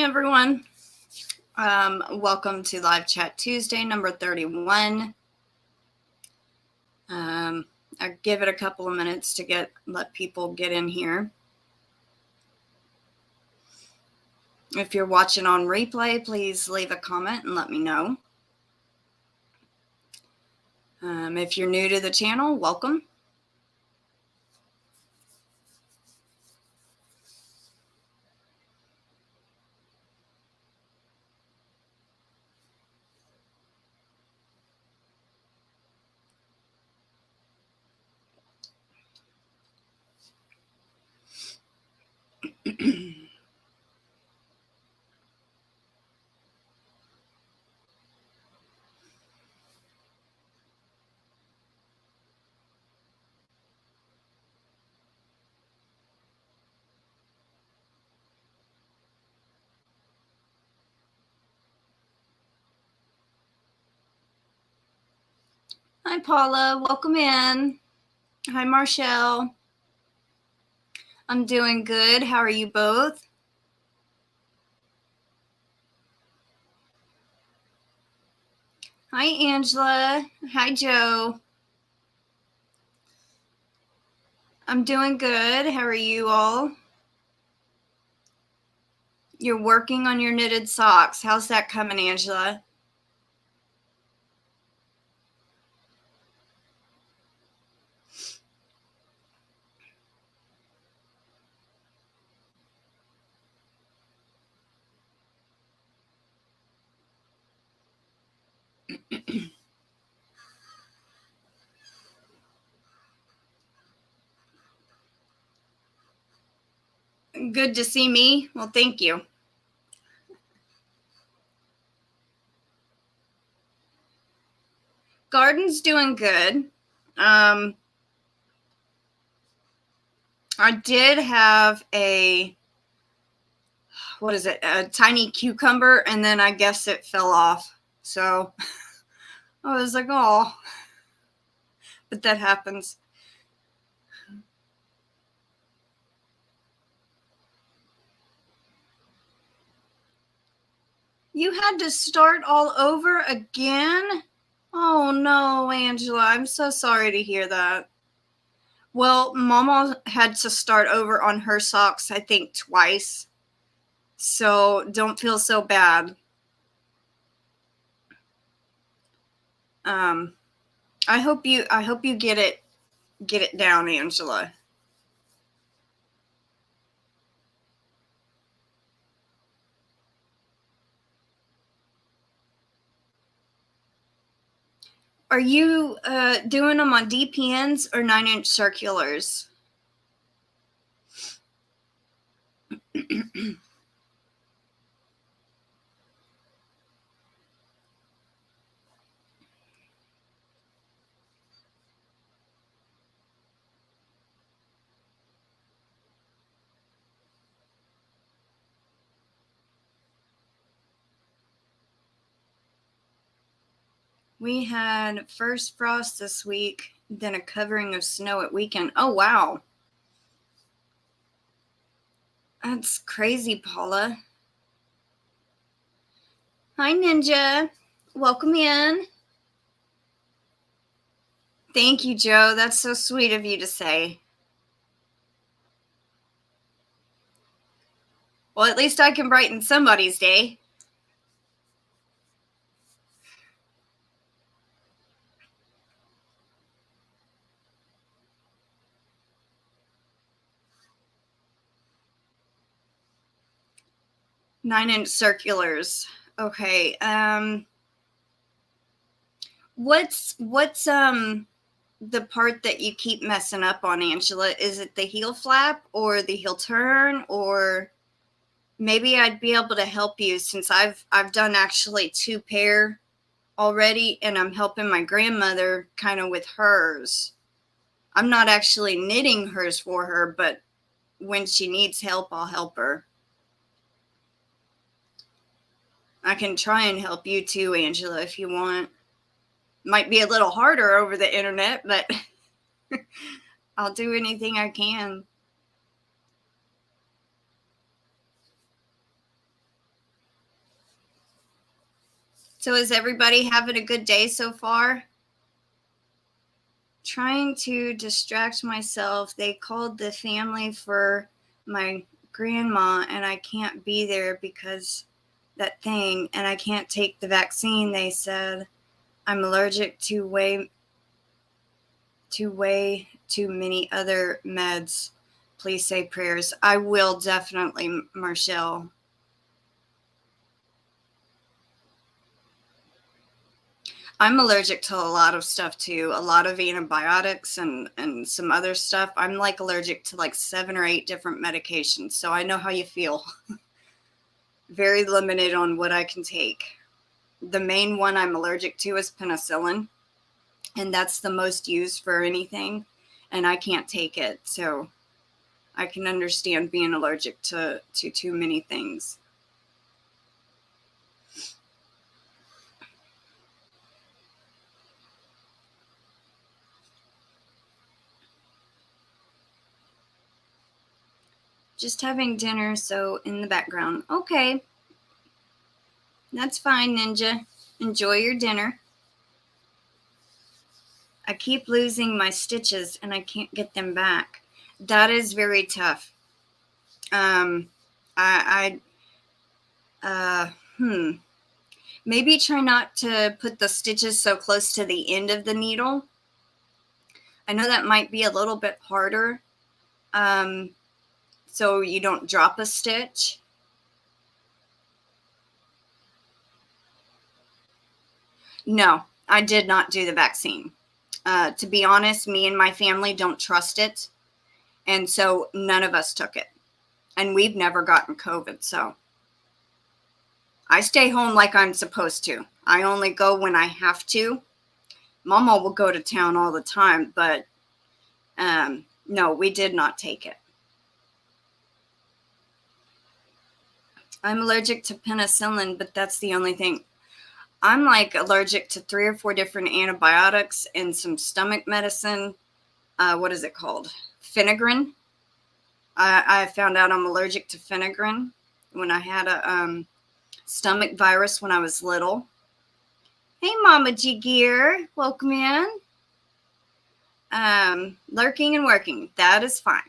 everyone. Welcome to Live Chat Tuesday, number 31. I'll give it a couple of minutes to let people get in here. If you're watching on replay, please leave a comment and let me know. If you're new to the channel, welcome. Hi, Paula. Welcome in. Hi, Marshall. I'm doing good. How are you both? Hi, Angela. Hi, Joe. I'm doing good. How are you all? You're working on your knitted socks. How's that coming, Angela? Good to see me. Well, thank you. Garden's doing good. I did have a tiny cucumber, and then I guess it fell off. So I was like, oh, but that happens. You had to start all over again? Oh no, Angela, I'm so sorry to hear that. Well, Mama had to start over on her socks, I think, twice. So don't feel so bad. I hope you get it down, Angela. Are you doing them on DPNs or 9-inch circulars? We had first frost this week, then a covering of snow at weekend. Oh, wow. That's crazy, Paula. Hi, Ninja. Welcome in. Thank you, Joe. That's so sweet of you to say. Well, at least I can brighten somebody's day. Nine-inch circulars. Okay. What's the part that you keep messing up on, Angela? Is it the heel flap or the heel turn, or maybe I'd be able to help you since I've done actually 2 pair already, and I'm helping my grandmother kind of with hers. I'm not actually knitting hers for her, but when she needs help, I'll help her. I can try and help you too, Angela, if you want. Might be a little harder over the internet, but I'll do anything I can. So is everybody having a good day so far? Trying to distract myself. They called the family for my grandma, and I can't be there because that thing, and I can't take the vaccine. They said I'm allergic to way too many other meds. Please say prayers. I will definitely, Marshall. I'm allergic to a lot of stuff too, a lot of antibiotics and some other stuff. I'm like allergic to like 7 or 8 different medications, so I know how you feel. Very limited on what I can take. The main one I'm allergic to is penicillin, and that's the most used for anything, and I can't take it, so I can understand being allergic to too many things. Just having dinner, so in the background. Okay, that's fine, Ninja. Enjoy your dinner. I keep losing my stitches and I can't get them back. That is very tough. Um, I maybe try not to put the stitches so close to the end of the needle. I know that might be a little bit harder. So you don't drop a stitch. No, I did not do the vaccine. To be honest, me and my family don't trust it. And so none of us took it. And we've never gotten COVID. So I stay home like I'm supposed to. I only go when I have to. Mama will go to town all the time, but no, we did not take it. I'm allergic to penicillin, but that's the only thing. I'm like allergic to 3 or 4 different antibiotics and some stomach medicine. What is it called? Phenigrin. I found out I'm allergic to phenigrin when I had a stomach virus when I was little. Hey, Mama G Gear, welcome in. Lurking and working, that is fine.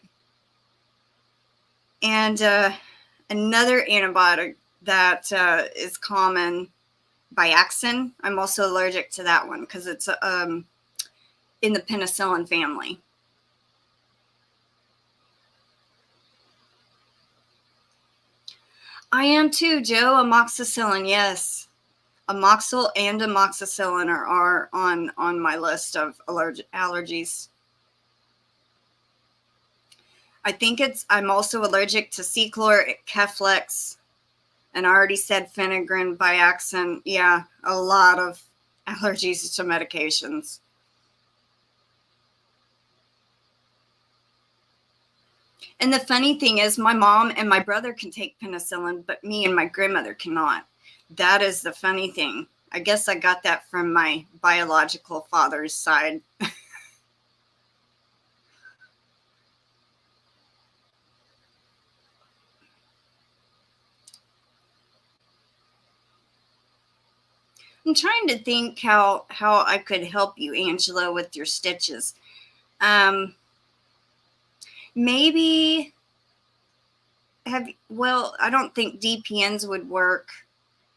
And another antibiotic that is common, Biaxin. I'm also allergic to that one because it's in the penicillin family. I am too, Joe. Amoxicillin, yes. Amoxil and amoxicillin are on my list of allergies. I think I'm also allergic to Ceclor, Keflex, and I already said Phenigrin, Biaxin. Yeah, a lot of allergies to medications. And the funny thing is, my mom and my brother can take penicillin, but me and my grandmother cannot. That is the funny thing. I guess I got that from my biological father's side. I'm trying to think how I could help you, Angela, with your stitches. Maybe I don't think DPNs would work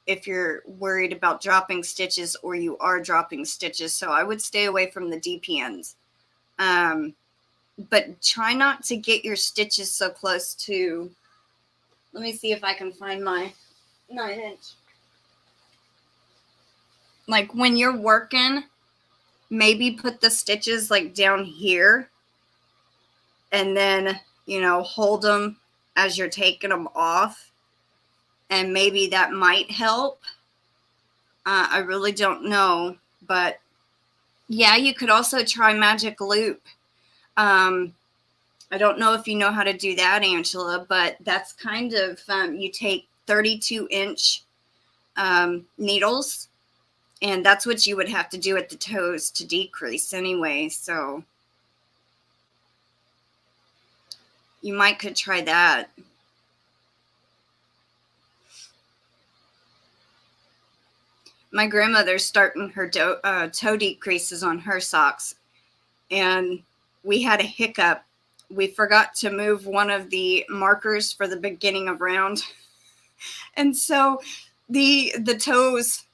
if you're worried about dropping stitches or you are dropping stitches. So I would stay away from the DPNs. But try not to get your stitches so close to, let me see if I can find my 9-inch. Like when you're working, maybe put the stitches like down here and then, hold them as you're taking them off. And maybe that might help. I really don't know. But yeah, you could also try Magic Loop. I don't know if you know how to do that, Angela, but that's kind of, you take 32-inch needles, and that's what you would have to do at the toes to decrease anyway. So you could try that. my grandmother's starting her toe decreases on her socks, and we had a hiccup. We forgot to move one of the markers for the beginning of round. And so the toes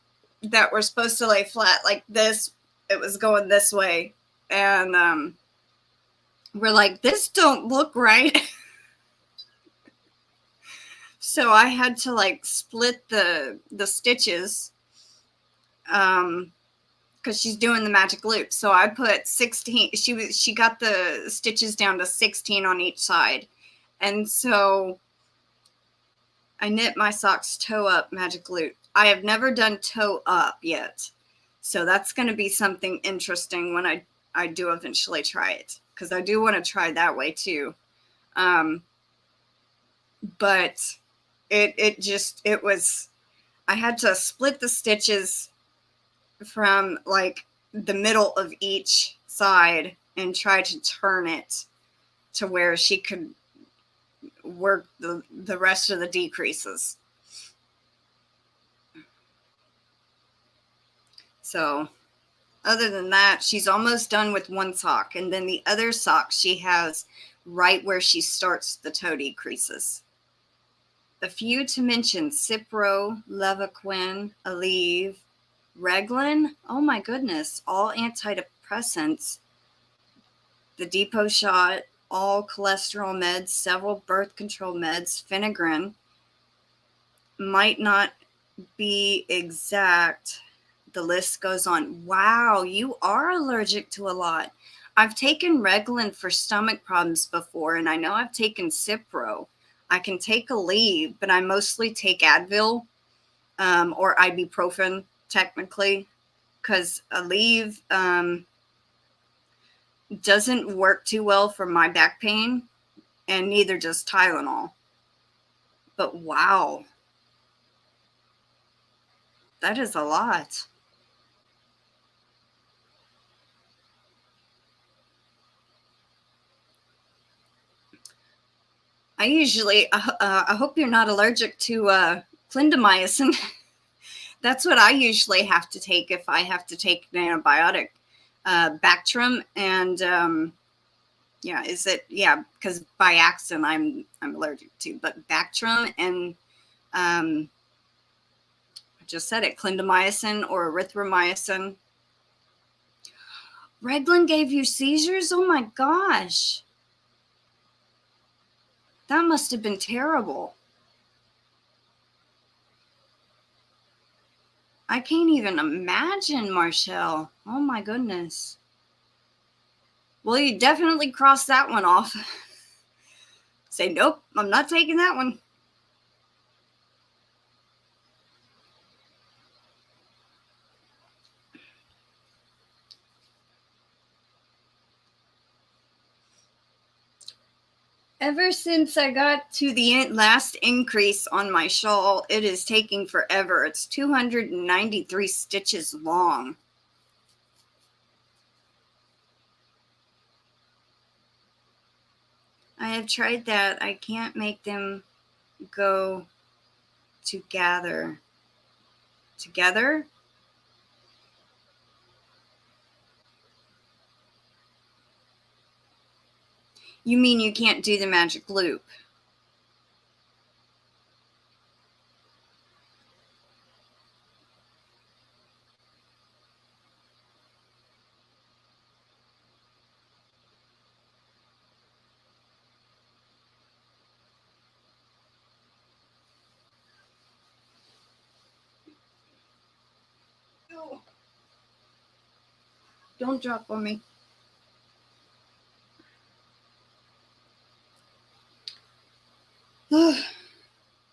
that were supposed to lay flat like this, it was going this way. And we're like, this don't look right. So I had to like split the stitches because she's doing the magic loop. So I put 16. She got the stitches down to 16 on each side. And so I knit my socks toe up magic loop. I have never done toe up yet. So that's going to be something interesting when I do eventually try it, because I do want to try that way too. But it was, I had to split the stitches from like the middle of each side and try to turn it to where she could work the rest of the decreases. So other than that, she's almost done with one sock, and then the other sock she has right where she starts the toe decreases. A few to mention: Cipro, Levaquin, Aleve, Reglan. Oh my goodness, all antidepressants. The depot shot, all cholesterol meds, several birth control meds, Phenigrin. Might not be exact. The list goes on. Wow, you are allergic to a lot. I've taken Reglan for stomach problems before, and I know I've taken Cipro. I can take Aleve, but I mostly take Advil or ibuprofen, technically, because Aleve doesn't work too well for my back pain, and neither does Tylenol. But wow, that is a lot. I hope you're not allergic to clindamycin. That's what I usually have to take if I have to take an antibiotic. Bactrim and yeah, is it? Yeah, because Biaxin I'm allergic to, but Bactrim and I just said it, clindamycin or erythromycin. Reglan gave you seizures? Oh my gosh. That must have been terrible. I can't even imagine, Marshall. Oh my goodness. Well, you definitely crossed that one off. Say, nope, I'm not taking that one. Ever since I got to the last increase on my shawl, it is taking forever. It's 293 stitches long. I have tried that. I can't make them go together. Together? You mean you can't do the magic loop? No. Don't drop on me.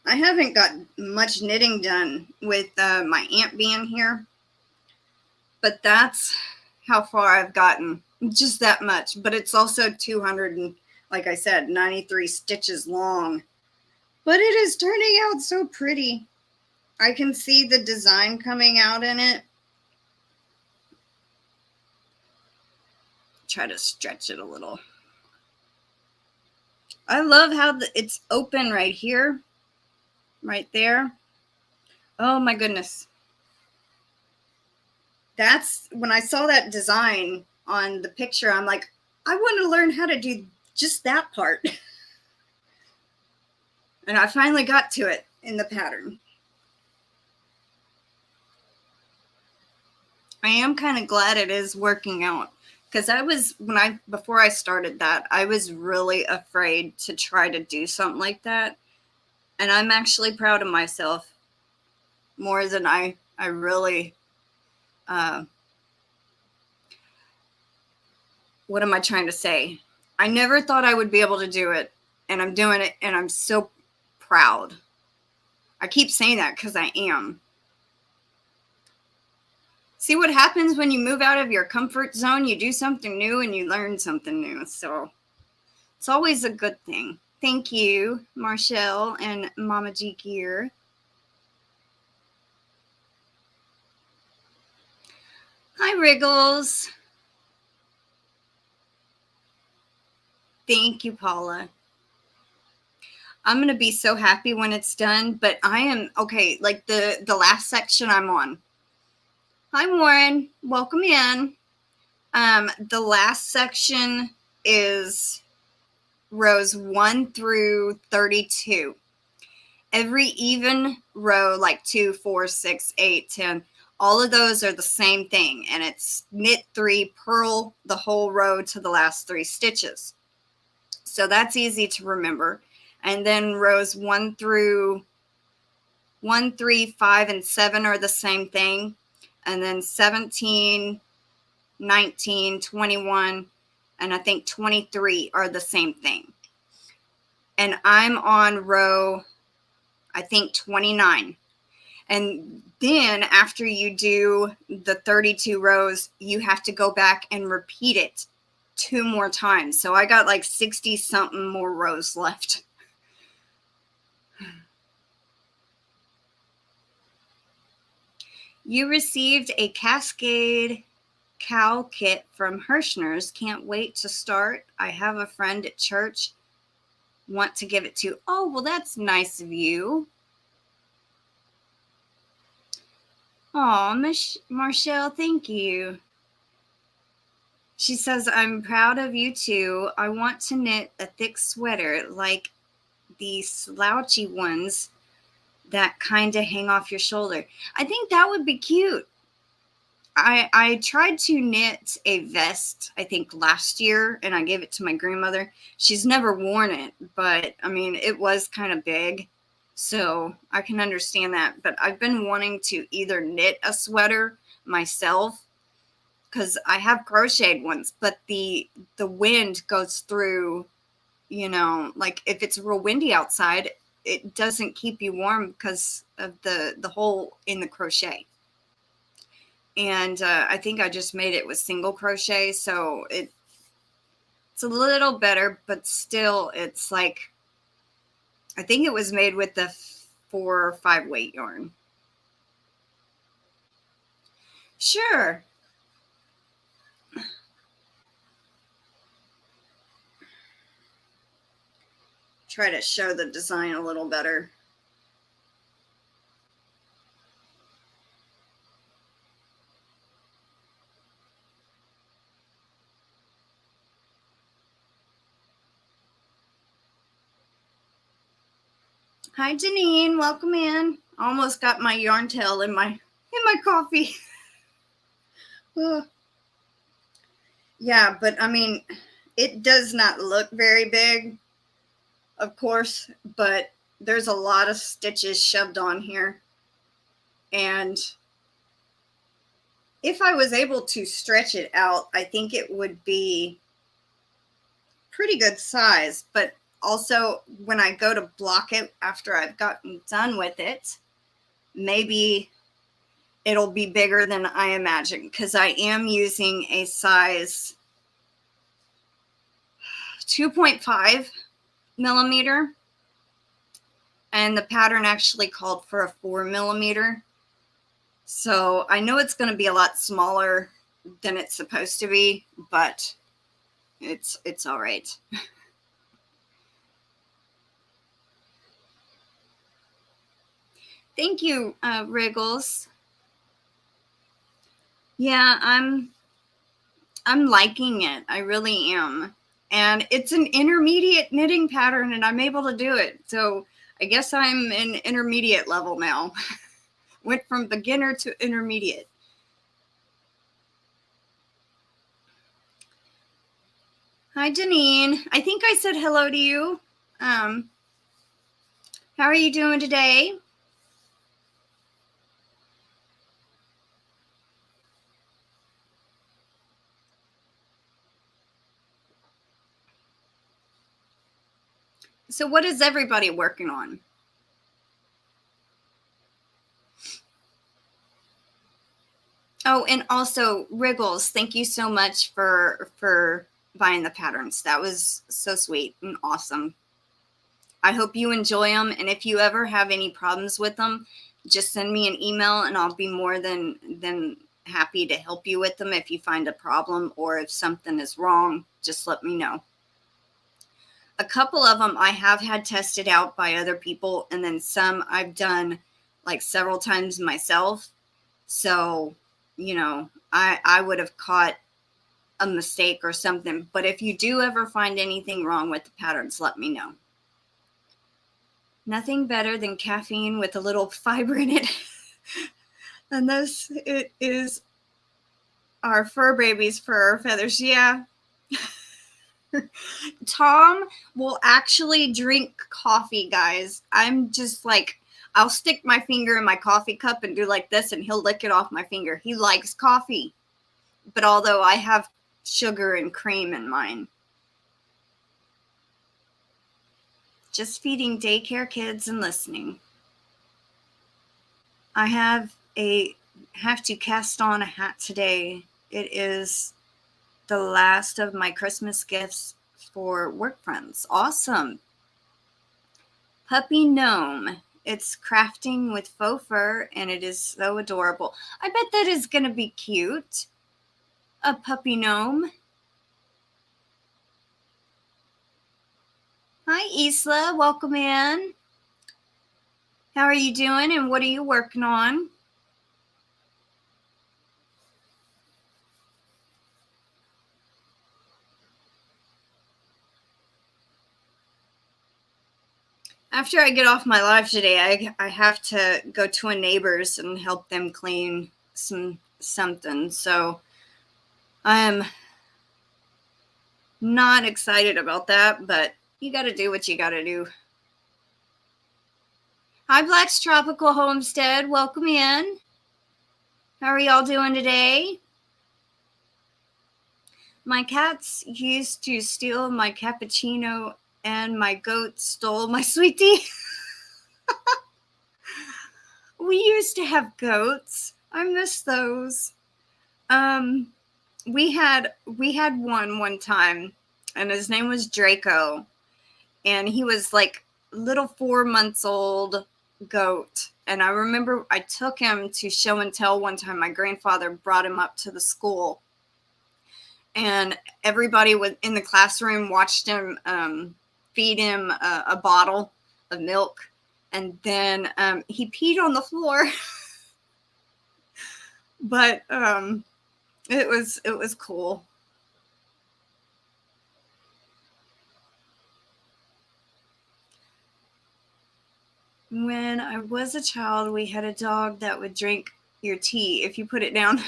I haven't got much knitting done with my aunt being here, but that's how far I've gotten. Just that much. But it's also 200 and, like I said, 93 stitches long. But it is turning out so pretty. I can see the design coming out in it. Try to stretch it a little. I love how it's open right here, right there. Oh my goodness. that's when I saw that design on the picture, I'm like, I want to learn how to do just that part. And I finally got to it in the pattern. I am kind of glad it is working out, because before I started that, I was really afraid to try to do something like that. And I'm actually proud of myself more than I really, what am I trying to say? I never thought I would be able to do it, and I'm doing it, and I'm so proud. I keep saying that because I am. See what happens when you move out of your comfort zone? You do something new and you learn something new. So it's always a good thing. Thank you, Marshall and Mama G Gear. Hi, Wriggles. Thank you, Paula. I'm going to be so happy when it's done, but I am, okay, like the last section I'm on. Hi, Warren. Welcome in. The last section is rows 1 through 32. Every even row, like 2, 4, 6, 8, 10, all of those are the same thing. And it's knit 3, purl the whole row to the last 3 stitches. So that's easy to remember. And then rows 1 through 1, 3, 5, and 7 are the same thing. And then 17, 19, 21, and I think 23 are the same thing. And I'm on row, I think, 29. And then after you do the 32 rows, you have to go back and repeat it 2 more times. So I got like 60 something more rows left. You received a Cascade cowl kit from Hirschner's. Can't wait to start. I have a friend at church want to give it to. Oh, well, that's nice of you. Oh, Marshall, thank you. She says, I'm proud of you too. I want to knit a thick sweater like the slouchy ones that kind of hang off your shoulder. I think that would be cute. I tried to knit a vest, I think last year, and I gave it to my grandmother. She's never worn it, but I mean, it was kind of big, so I can understand that. But I've been wanting to either knit a sweater myself, because I have crocheted ones, but the wind goes through, you know, like if it's real windy outside, it doesn't keep you warm because of the hole in the crochet. And I think I just made it with single crochet, so it's a little better, but still it's like, I think it was made with the 4 or 5 weight yarn. Sure. Try to show the design a little better. Hi, Janine. Welcome in. Almost got my yarn tail in my coffee. Yeah, but I mean, it does not look very big, of course, but there's a lot of stitches shoved on here. And if I was able to stretch it out, I think it would be pretty good size. But also, when I go to block it after I've gotten done with it, maybe it'll be bigger than I imagine, because I am using a size 2.5 millimeter, and the pattern actually called for a 4 millimeter. So I know it's going to be a lot smaller than it's supposed to be, but it's all right. Thank you, Wriggles. Yeah, I'm liking it. I really am. And it's an intermediate knitting pattern and I'm able to do it. So I guess I'm in intermediate level now. Went from beginner to intermediate. Hi, Janine. I think I said hello to you. How are you doing today? So what is everybody working on? Oh, and also Wriggles, thank you so much for buying the patterns. That was so sweet and awesome. I hope you enjoy them, and if you ever have any problems with them, just send me an email and I'll be more than happy to help you with them if you find a problem or if something is wrong, just let me know. A couple of them I have had tested out by other people, and then some I've done like several times myself. So, you know, I would have caught a mistake or something. But if you do ever find anything wrong with the patterns, let me know. Nothing better than caffeine with a little fiber in it. And this it is our fur babies for our feathers. Yeah. Tom will actually drink coffee, guys. I'm just like, I'll stick my finger in my coffee cup and do like this, and he'll lick it off my finger. He likes coffee. But although I have sugar and cream in mine. Just feeding daycare kids and listening. I have to cast on a hat today. It is the last of my Christmas gifts for work friends. Awesome. Puppy gnome. It's crafting with faux fur and it is so adorable. I bet that is going to be cute. A puppy gnome. Hi, Isla. Welcome in. How are you doing and what are you working on? After I get off my live today, I have to go to a neighbor's and help them clean something. So I am not excited about that, but you got to do what you got to do. Hi, Black's Tropical Homestead. Welcome in. How are y'all doing today? My cats used to steal my cappuccino and my goat stole my sweet tea. We used to have goats. I miss those. We had one time, and his name was Draco, and he was like little 4 months old goat. And I remember I took him to show and tell one time. My grandfather brought him up to the school, and everybody in the classroom watched him feed him a bottle of milk, and then he peed on the floor. But it was cool. When I was a child, we had a dog that would drink your tea if you put it down.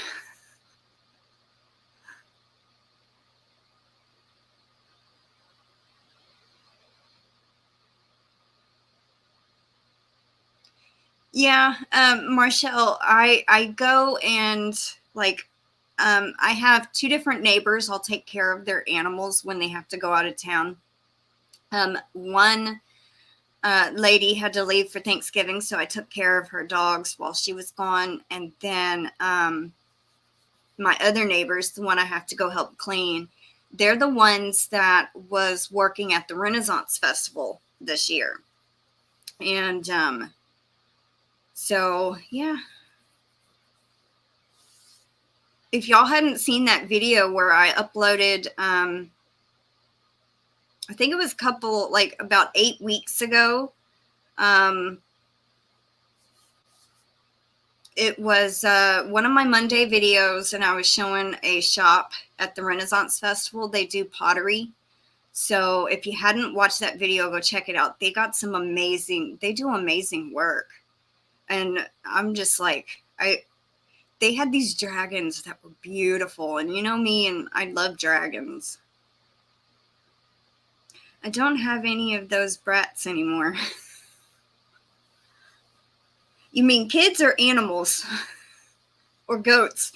Yeah, Marshall, I go and like I have two different neighbors. I'll take care of their animals when they have to go out of town. One lady had to leave for Thanksgiving, so I took care of her dogs while she was gone. And then my other neighbors, the one I have to go help clean, they're the ones that was working at the Renaissance Festival this year. And so, yeah. If y'all hadn't seen that video where I uploaded, I think it was about 8 weeks ago, It was one of my Monday videos, and I was showing a shop at the Renaissance Festival. They do pottery. So if you hadn't watched that video, go check it out. They got some amazing, they do amazing work. And I'm just like, they had these dragons that were beautiful. And you know me, and I love dragons. I don't have any of those brats anymore. You mean kids or animals? Or goats?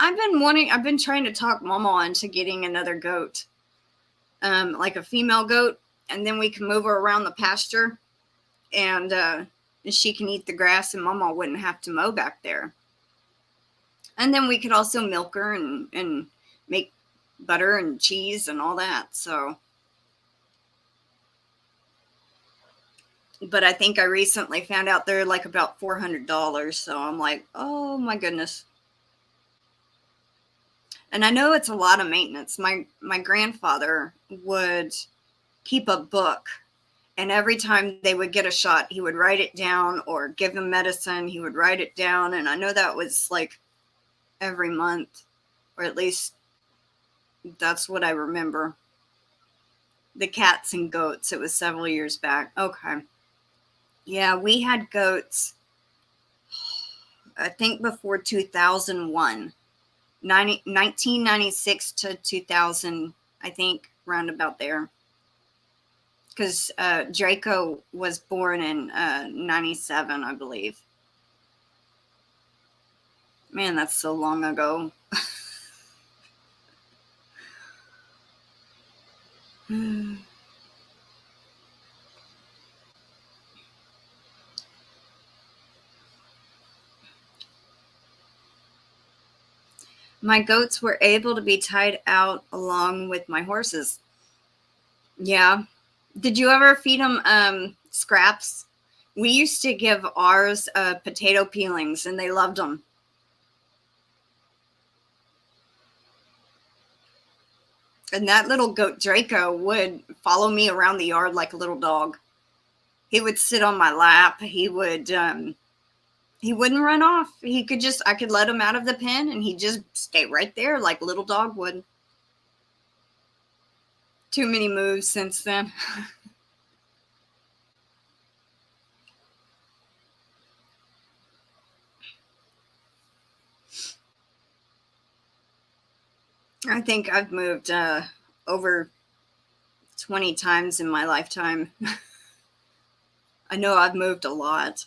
I've been trying to talk Mama into getting another goat, like a female goat, and then we can move her around the pasture, and she can eat the grass, and Mama wouldn't have to mow back there. And then we could also milk her and make butter and cheese and all that. So, but I think I recently found out they're like about $400. So I'm like, oh my goodness. And I know it's a lot of maintenance. My grandfather would keep a book, and every time they would get a shot, he would write it down, or give them medicine, he would write it down. And I know that was like every month, or at least that's what I remember. The cats and goats, it was several years back. Okay. Yeah, we had goats, I think before 2001. 1996 to 2000, I think, round about there. Because Draco was born in 97, I believe. Man, that's so long ago. My goats were able to be tied out along with my horses. Yeah. Did you ever feed them scraps? We used to give ours potato peelings, and they loved them. And that little goat Draco would follow me around the yard like a little dog. He would sit on my lap. He wouldn't run off. I could let him out of the pen, and he'd just stay right there like a little dog would. Too many moves since then. I think I've moved over 20 times in my lifetime. I know I've moved a lot.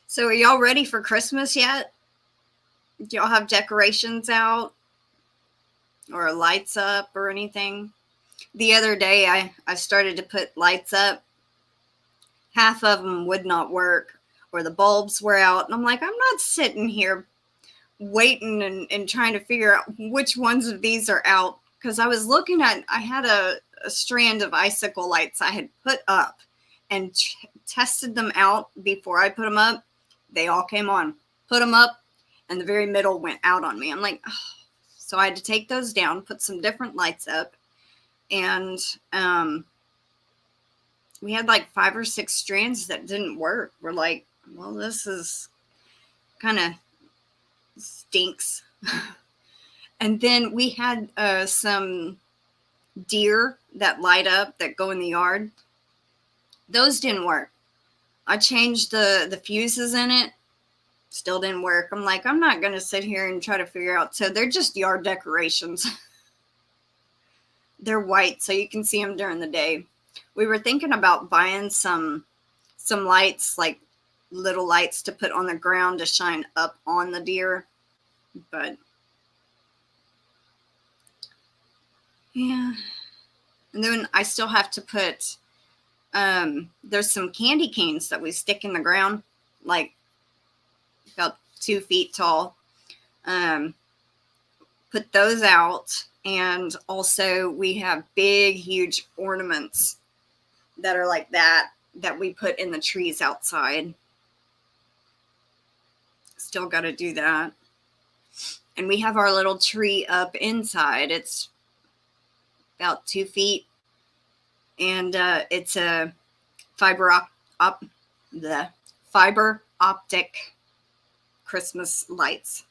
So are y'all ready for Christmas yet? Do y'all have decorations out or lights up or anything? The other day I started to put lights up. Half of them would not work, or the bulbs were out. And I'm like, I'm not sitting here waiting and trying to figure out which ones of these are out. Because I was looking at, I had a strand of icicle lights I had put up and tested them out before I put them up. They all came on. Put them up, and the very middle went out on me. I'm like, oh. So I had to take those down, put some different lights up, and we had like 5 or 6 strands that didn't work. We're like, well, this is kind of stinks. And then we had some deer that light up that go in the yard. Those didn't work. I changed the fuses in it. Still didn't work. I'm like, I'm not going to sit here and try to figure out. So they're just yard decorations. They're white, so you can see them during the day. We were thinking about buying some lights, like little lights to put on the ground to shine up on the deer. But yeah. And then I still have to put, there's some candy canes that we stick in the ground, like about 2 feet tall. Put those out. And also we have big, huge ornaments that are like that we put in the trees outside. still got to do that. And we have our little tree up inside. It's about 2 feet, and it's a fiber the fiber optic Christmas lights.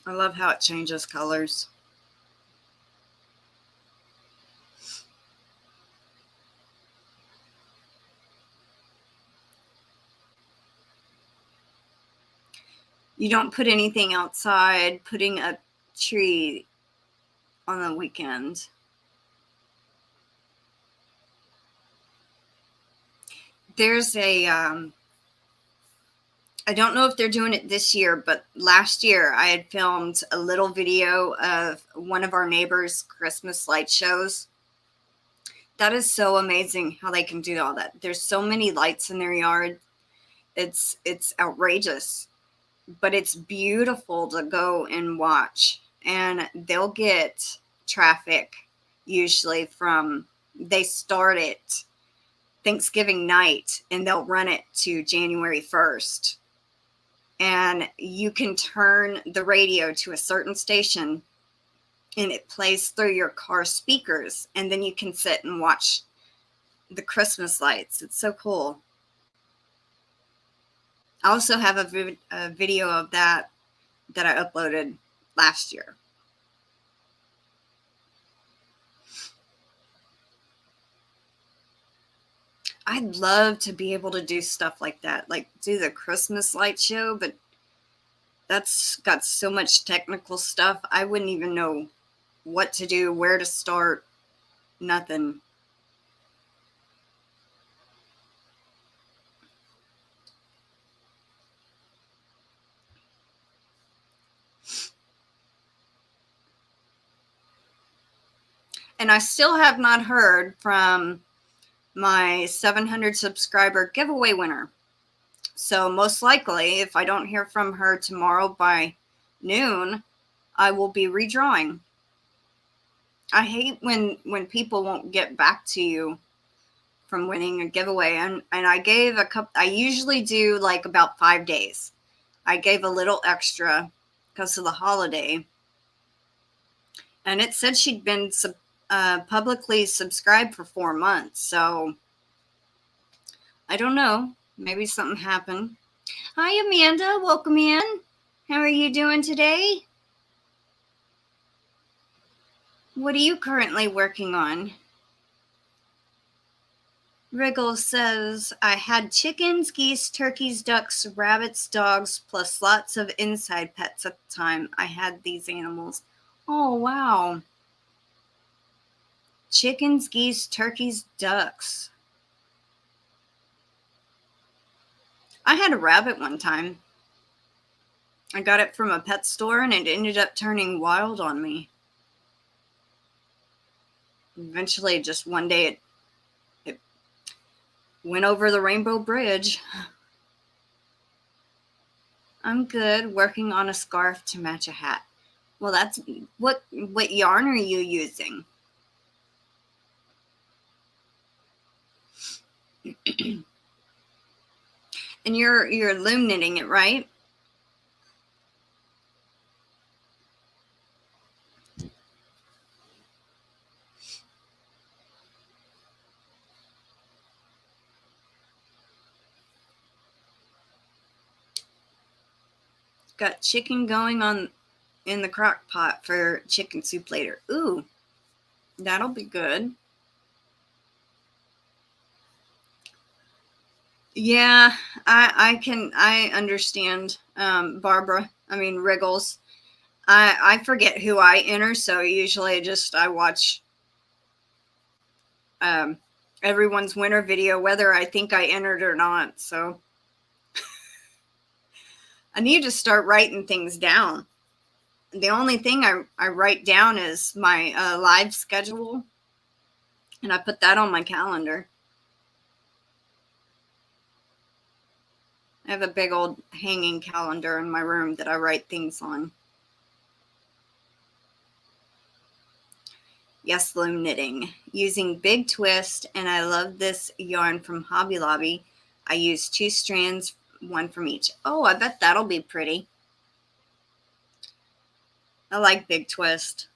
I love how it changes colors. You don't put anything outside, putting a tree on the weekend. There's a, I don't know if they're doing it this year, but last year I had filmed a little video of one of our neighbors' Christmas light shows. That is so amazing how they can do all that. There's so many lights in their yard. It's outrageous, but it's beautiful to go and watch. And they'll get traffic usually they start it Thanksgiving night and they'll run it to January 1st. And you can turn the radio to a certain station and it plays through your car speakers. And then you can sit and watch the Christmas lights. It's so cool. I also have a video of that I uploaded last year. I'd love to be able to do stuff like that, like do the Christmas light show, but that's got so much technical stuff. I wouldn't even know what to do, where to start, nothing. And I still have not heard from my 700 subscriber giveaway winner. So most likely, if I don't hear from her tomorrow by noon, I will be redrawing. I hate when people won't get back to you from winning a giveaway. And I gave a couple, I usually do like about 5 days. I gave a little extra because of the holiday. And it said she'd been publicly subscribed for 4 months. So I don't know. Maybe something happened. Hi, Amanda. Welcome in. How are you doing today? What are you currently working on? Wriggle says, I had chickens, geese, turkeys, ducks, rabbits, dogs, plus lots of inside pets at the time I had these animals. Oh, wow. Chickens, geese, turkeys, ducks. I had a rabbit one time. I got it from a pet store and it ended up turning wild on me. Eventually, just one day, it went over the Rainbow Bridge. I'm good, working on a scarf to match a hat. Well, that's what yarn are you using? And you're loom knitting it, right? Got chicken going on in the crock pot for chicken soup later. Ooh, that'll be good. Yeah, I understand, Barbara. I mean, Wriggles. I forget who I enter, so usually I watch everyone's winter video, whether I think I entered or not. So I need to start writing things down. The only thing I write down is my live schedule, and I put that on my calendar. I have a big old hanging calendar in my room that I write things on. Yes, loom knitting. Using Big Twist, and I love this yarn from Hobby Lobby. I used 2 strands, one from each. Oh, I bet that'll be pretty. I like big twist.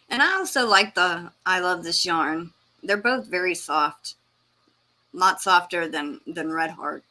And I also like the I Love This Yarn. They're both very soft. A lot softer than Red Heart.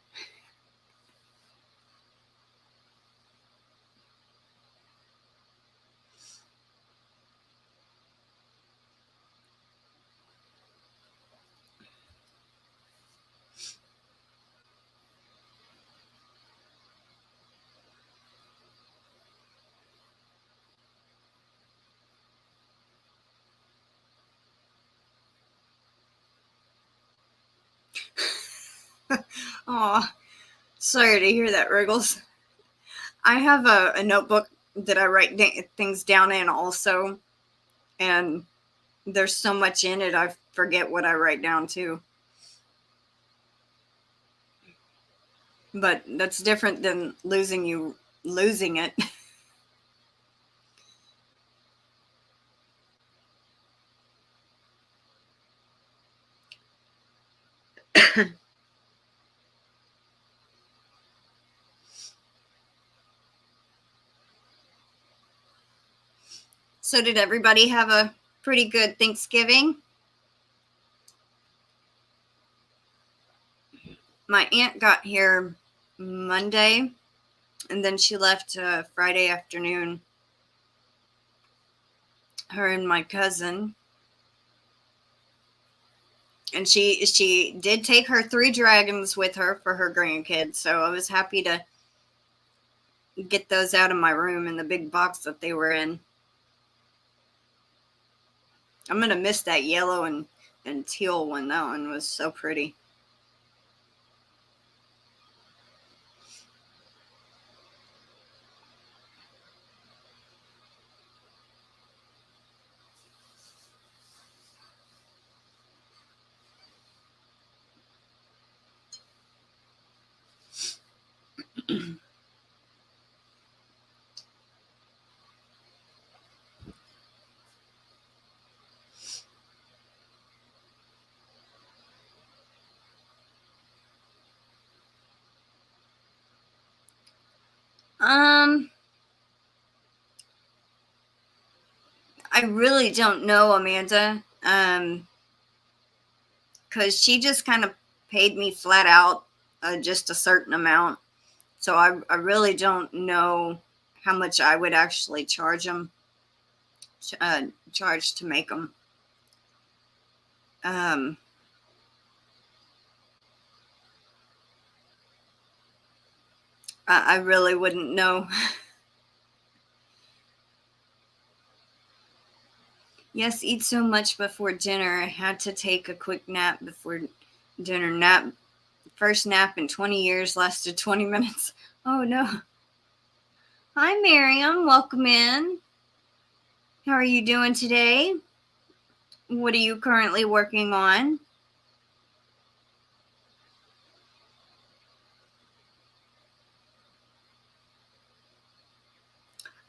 Aw, sorry to hear that, Wriggles. I have a notebook that I write things down in also, and there's so much in it I forget what I write down too. But that's different than losing it. So did everybody have a pretty good Thanksgiving? My aunt got here Monday, and then she left Friday afternoon. Her and my cousin. And she did take her 3 dragons with her for her grandkids, so I was happy to get those out of my room in the big box that they were in. I'm gonna miss that yellow and teal one. That one was so pretty. I really don't know, Amanda. Because she just kind of paid me flat out just a certain amount. So I really don't know how much I would actually charge them, charge to make them. I really wouldn't know. Yes, eat so much before dinner. I had to take a quick nap before dinner. First nap in 20 years lasted 20 minutes. Oh no. Hi, Miriam. Welcome in. How are you doing today? What are you currently working on?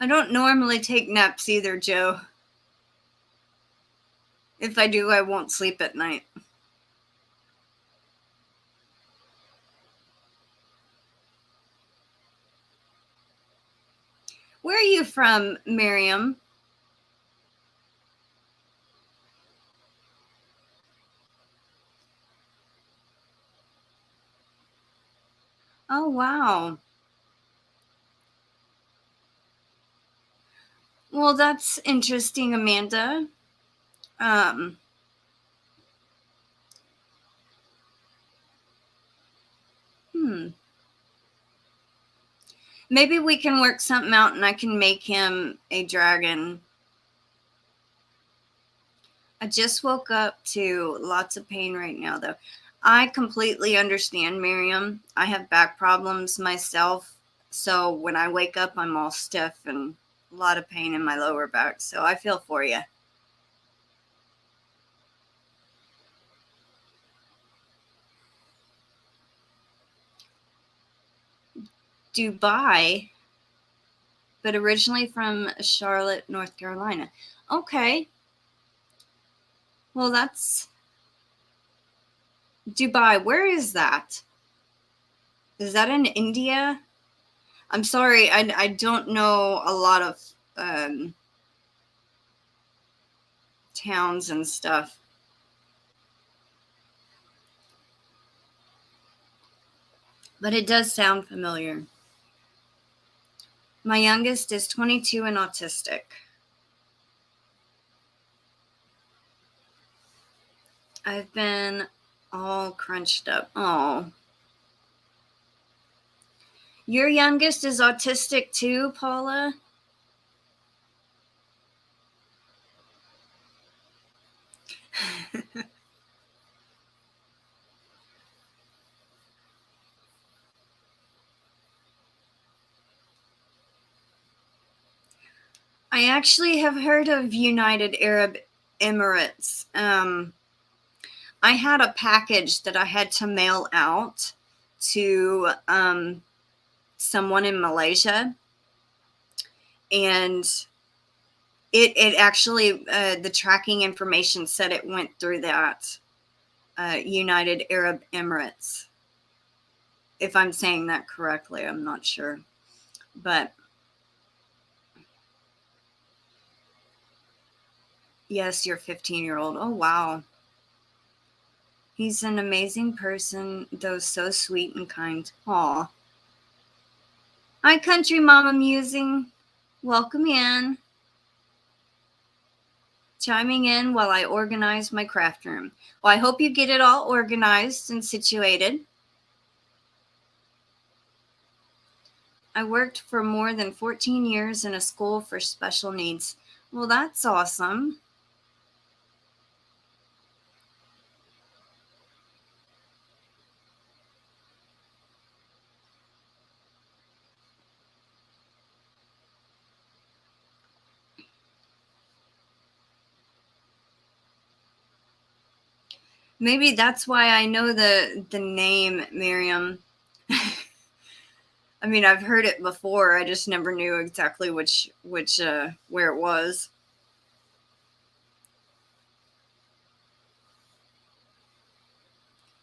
I don't normally take naps either, Joe. If I do, I won't sleep at night. Where are you from, Miriam? Oh, wow. Well, that's interesting, Amanda. Um, hmm. Maybe we can work something out and I can make him a dragon. I just woke up to lots of pain right now, though. I completely understand, Miriam. I have back problems myself. So when I wake up, I'm all stiff and a lot of pain in my lower back. So I feel for you. Dubai, but originally from Charlotte, North Carolina. Okay. Well, that's Dubai, where is that? Is that in India? I'm sorry, I don't know a lot of towns and stuff. But it does sound familiar. My youngest is 22 and autistic. I've been all crunched up. Oh. Your youngest is autistic too, Paula? I actually have heard of United Arab Emirates. I had a package that I had to mail out to someone in Malaysia, and it actually the tracking information said it went through that United Arab Emirates. If I'm saying that correctly, I'm not sure, but yes, your 15-year-old. Oh wow. He's an amazing person, though so sweet and kind. Aw. Hi, Country Mama Musing. Welcome in. Chiming in while I organize my craft room. Well, I hope you get it all organized and situated. I worked for more than 14 years in a school for special needs. Well, that's awesome. Maybe that's why I know the name Miriam. I mean, I've heard it before. I just never knew exactly which where it was.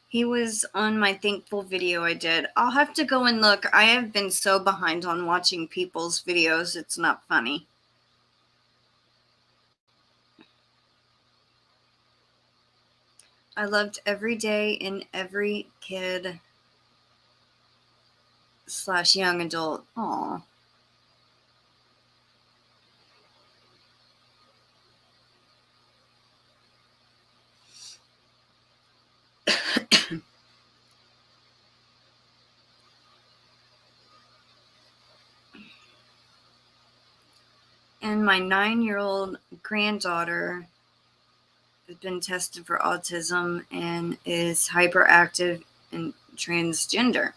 He was on my thankful video I did. I'll have to go and look. I have been so behind on watching people's videos. It's not funny. I loved every day in every kid / young adult. Aw. And my 9-year-old granddaughter has been tested for autism and is hyperactive and transgender.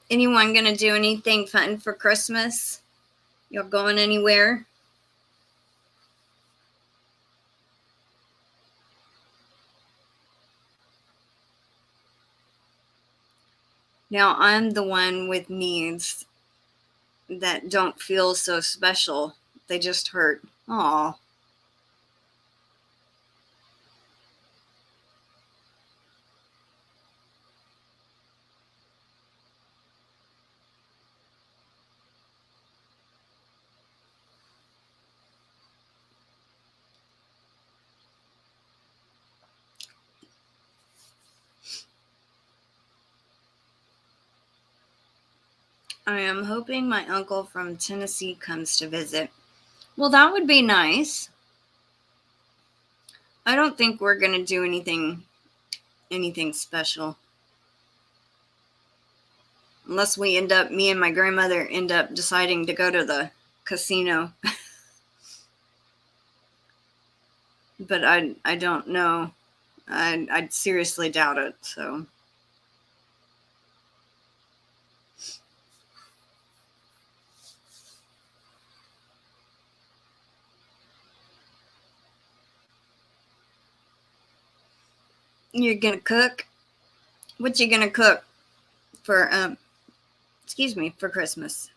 Anyone gonna do anything fun for Christmas? Y'all going anywhere? Now I'm the one with needs that don't feel so special. They just hurt. Aw. I am hoping my uncle from Tennessee comes to visit. Well, that would be nice. I don't think we're gonna do anything special. Unless me and my grandmother end up deciding to go to the casino. But I don't know. I'd seriously doubt it, so. You're gonna cook? What you gonna cook for for Christmas?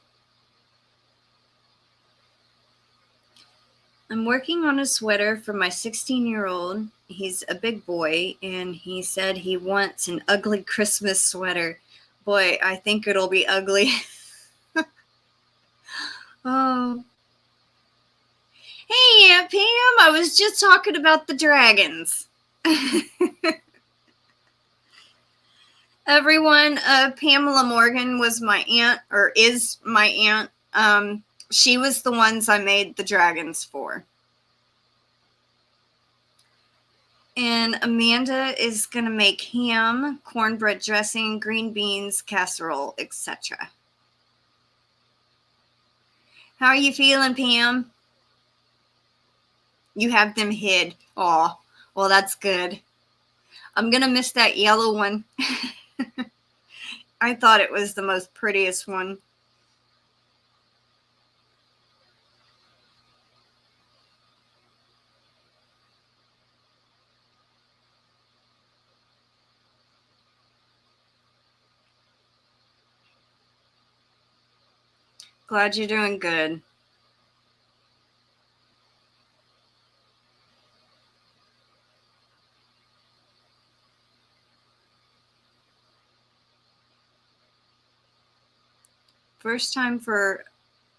I'm working on a sweater for my 16-year-old. He's a big boy, and he said he wants an ugly Christmas sweater. Boy, I think it'll be ugly. Oh. Hey, Aunt Pam, I was just talking about the dragons. Everyone, Pamela Morgan was my aunt, or is my aunt. She was the ones I made the dragons for. And Amanda is going to make ham, cornbread dressing, green beans, casserole, etc. How are you feeling, Pam? You have them hid. Aw, well, that's good. I'm going to miss that yellow one. I thought it was the most prettiest one. Glad you're doing good. First time for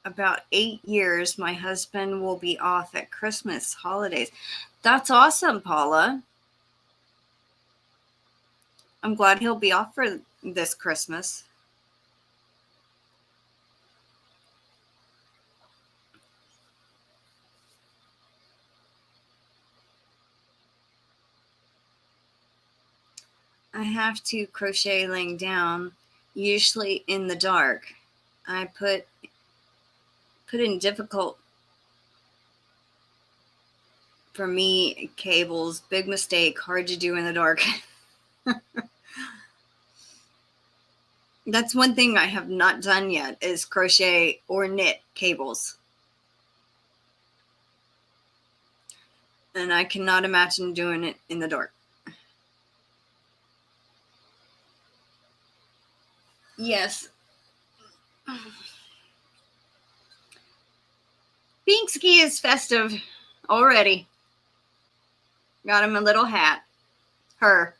about 8 years, my husband will be off at Christmas holidays. That's awesome, Paula. I'm glad he'll be off for this Christmas. I have to crochet laying down, usually in the dark. I put in difficult for me cables, big mistake, hard to do in the dark. That's one thing I have not done yet is crochet or knit cables. And I cannot imagine doing it in the dark. Yes. Pinksky is festive already. Got him a little hat. Her.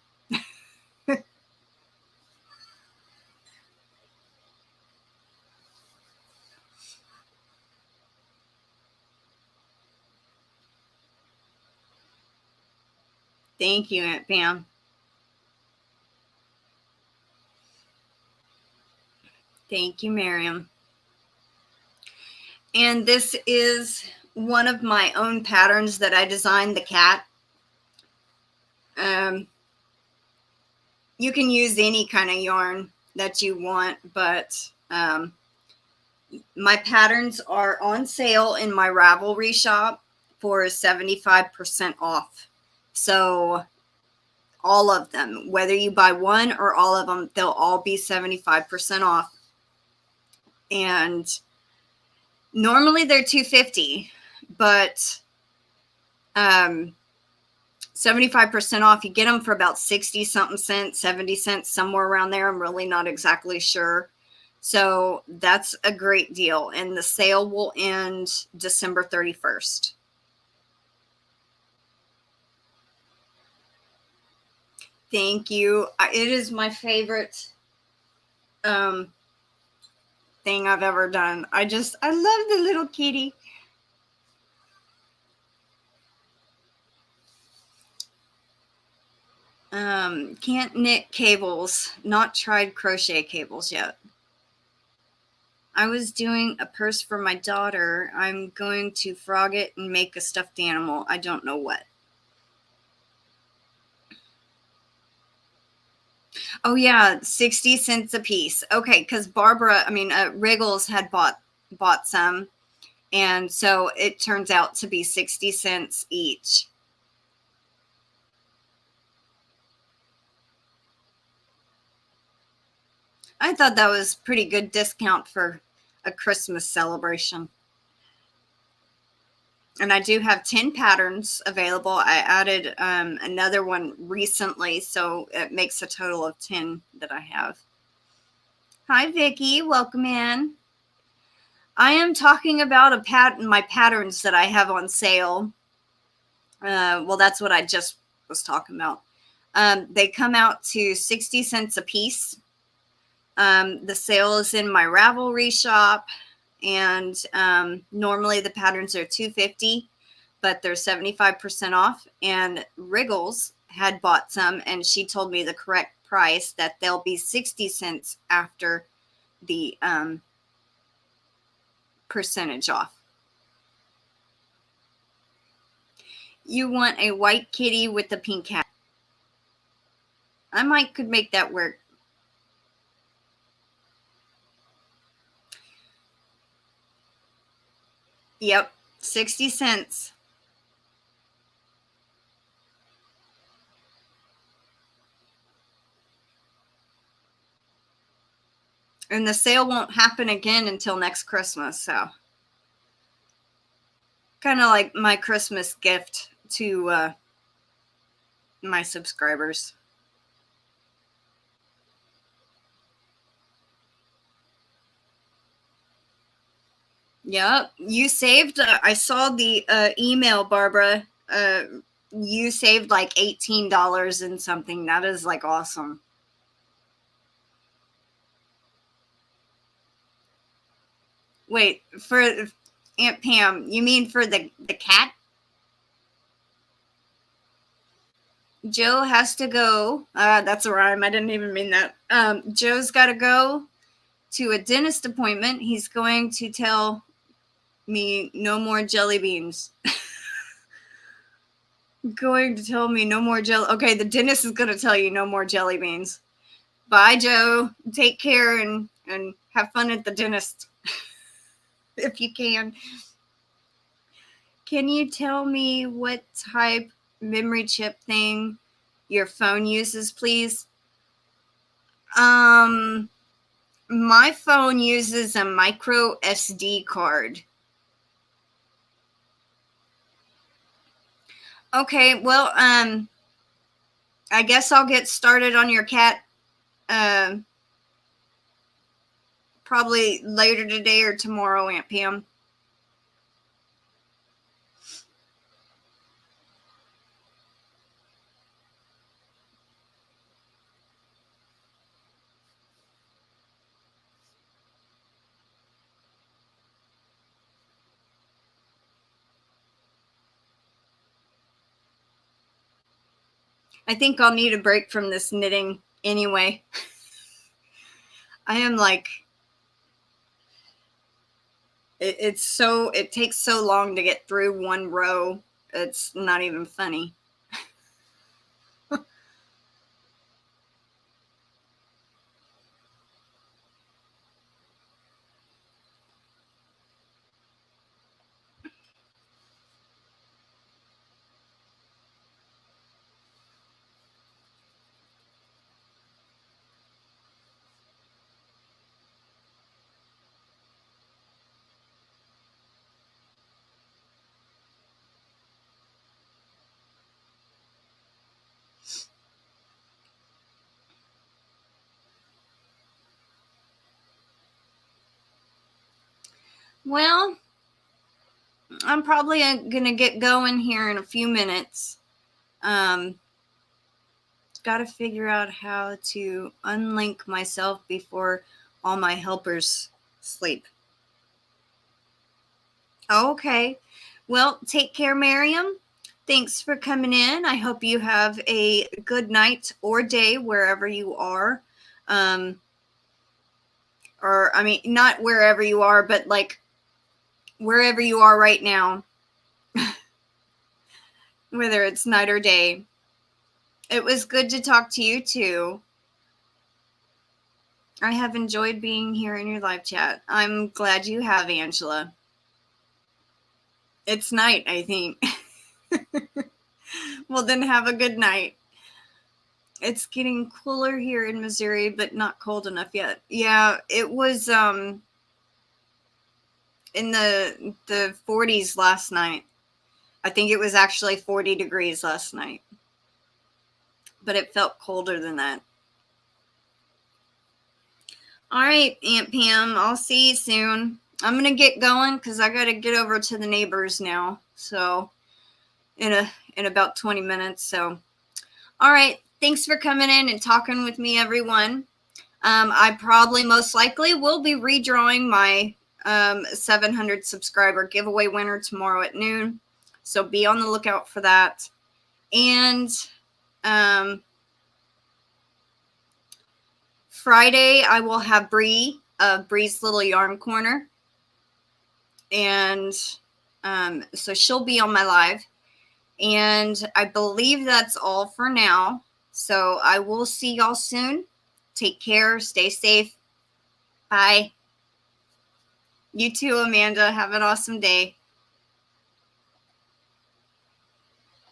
Thank you, Aunt Pam. Thank you, Miriam. And this is one of my own patterns that I designed, the cat. You can use any kind of yarn that you want, but my patterns are on sale in my Ravelry shop for 75% off. So all of them, whether you buy one or all of them, they'll all be 75% off. And normally they're $250, but 75% off, you get them for about 60 something cents, 70 cents, somewhere around there. I'm really not exactly sure. So that's a great deal. And the sale will end December 31st. Thank you. It is my favorite thing I've ever done. I love the little kitty. Can't knit cables. Not tried crochet cables yet. I was doing a purse for my daughter. I'm going to frog it and make a stuffed animal. I don't know what. Oh yeah, 60 cents a piece. Okay, because Wriggles had bought some, and so it turns out to be 60 cents each. I thought that was pretty good discount for a Christmas celebration. And I do have 10 patterns available. I added another one recently, so it makes a total of 10 that I have. Hi, Vicki. Welcome in. I am talking about my patterns that I have on sale. Well, that's what I just was talking about. They come out to 60 cents a piece. The sale is in my Ravelry shop, and normally the patterns are $2.50, but they're 75% off. And Wriggles had bought some, and she told me the correct price, that they'll be 60 cents after the percentage off. You want a white kitty with a pink hat. I could make that work. Yep, 60 cents. And the sale won't happen again until next Christmas, so kind of like my Christmas gift to my subscribers. Yep, you saved. I saw the email, Barbara. You saved like $18 and something. That is like awesome. Wait, for Aunt Pam, you mean for the cat? Joe has to go. That's a rhyme. I didn't even mean that. Joe's got to go to a dentist appointment. He's going to tell me no more jelly beans. Going to tell me no more jelly. Okay, the dentist is going to tell you no more jelly beans. Bye, Joe. Take care and have fun at the dentist if you can. Can you tell me what type memory chip thing your phone uses, please? My phone uses a micro SD card. Okay, well, I guess I'll get started on your cat probably later today or tomorrow, Aunt Pam. I think I'll need a break from this knitting anyway. I am like, it takes so long to get through one row. It's not even funny. Well, I'm probably going to get going here in a few minutes. Got to figure out how to unlink myself before all my helpers sleep. Okay. Well, take care, Miriam. Thanks for coming in. I hope you have a good night or day wherever you are. Or, I mean, not wherever you are, but like wherever you are right now, whether it's night or day. It was good to talk to you too. I have enjoyed being here in your live chat. I'm glad you have, Angela. It's night, I think. Well, then have a good night. It's getting cooler here in Missouri, but not cold enough yet. Yeah, it was in the 40s last night. I think it was actually 40 degrees last night, but it felt colder than that. All right, Aunt Pam, I'll see you soon. I'm going to get going because I got to get over to the neighbors now. So in about 20 minutes. So, all right. Thanks for coming in and talking with me, everyone. I probably most likely will be redrawing my 700 subscriber giveaway winner tomorrow at noon. So be on the lookout for that. And Friday, I will have Bree of Bree's Little Yarn Corner. And so she'll be on my live. And I believe that's all for now. So I will see y'all soon. Take care. Stay safe. Bye. You too, Amanda. Have an awesome day.